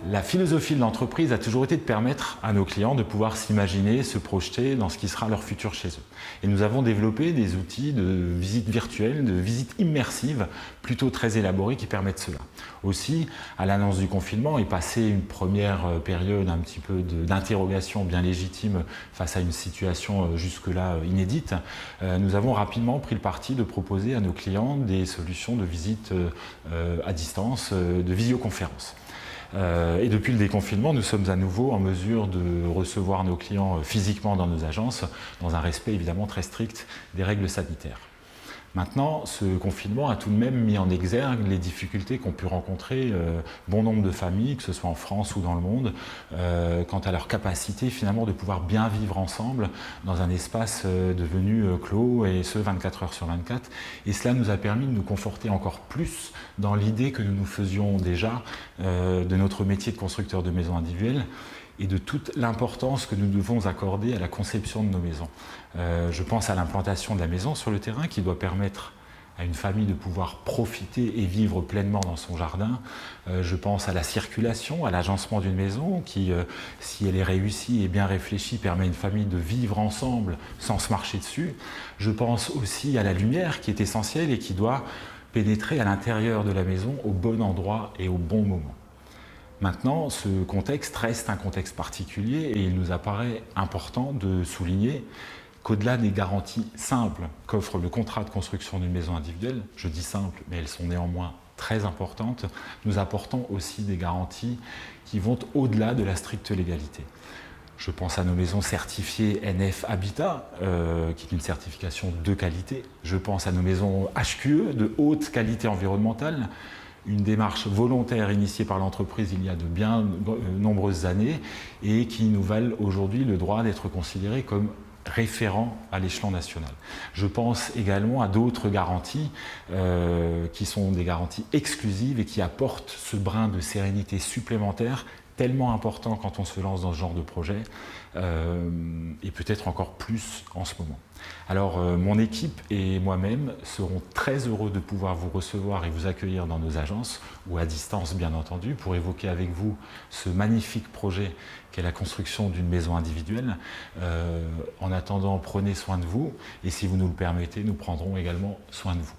La philosophie de l'entreprise a toujours été de permettre à nos clients de pouvoir s'imaginer, se projeter dans ce qui sera leur futur chez eux. Et nous avons développé des outils de visite virtuelle, de visite immersive, plutôt très élaborés qui permettent cela. Aussi, à l'annonce du confinement et passé une première période un petit peu d'interrogation bien légitime face à une situation jusque-là inédite, nous avons rapidement pris le parti de proposer à nos clients des solutions de visite à distance, de visioconférence. Et depuis le déconfinement, nous sommes à nouveau en mesure de recevoir nos clients physiquement dans nos agences, dans un respect évidemment très strict des règles sanitaires. Maintenant, ce confinement a tout de même mis en exergue les difficultés qu'ont pu rencontrer bon nombre de familles, que ce soit en France ou dans le monde, quant à leur capacité finalement de pouvoir bien vivre ensemble dans un espace devenu clos, et ce 24 heures sur 24. Et cela nous a permis de nous conforter encore plus dans l'idée que nous nous faisions déjà de notre métier de constructeur de maisons individuelles, et de toute l'importance que nous devons accorder à la conception de nos maisons. Je pense à l'implantation de la maison sur le terrain qui doit permettre à une famille de pouvoir profiter et vivre pleinement dans son jardin. Je pense à la circulation, à l'agencement d'une maison qui, si elle est réussie et bien réfléchie, permet à une famille de vivre ensemble sans se marcher dessus. Je pense aussi à la lumière qui est essentielle et qui doit pénétrer à l'intérieur de la maison au bon endroit et au bon moment. Maintenant, ce contexte reste un contexte particulier et il nous apparaît important de souligner qu'au-delà des garanties simples qu'offre le contrat de construction d'une maison individuelle, je dis simples, mais elles sont néanmoins très importantes, nous apportons aussi des garanties qui vont au-delà de la stricte légalité. Je pense à nos maisons certifiées NF Habitat, qui est une certification de qualité. Je pense à nos maisons HQE, de haute qualité environnementale, une démarche volontaire initiée par l'entreprise il y a de bien nombreuses années et qui nous valent aujourd'hui le droit d'être considérés comme référents à l'échelon national. Je pense également à d'autres garanties qui sont des garanties exclusives et qui apportent ce brin de sérénité supplémentaire tellement important quand on se lance dans ce genre de projet et peut-être encore plus en ce moment. Alors mon équipe et moi-même serons très heureux de pouvoir vous recevoir et vous accueillir dans nos agences ou à distance bien entendu pour évoquer avec vous ce magnifique projet qu'est la construction d'une maison individuelle. En attendant, prenez soin de vous et si vous nous le permettez, nous prendrons également soin de vous.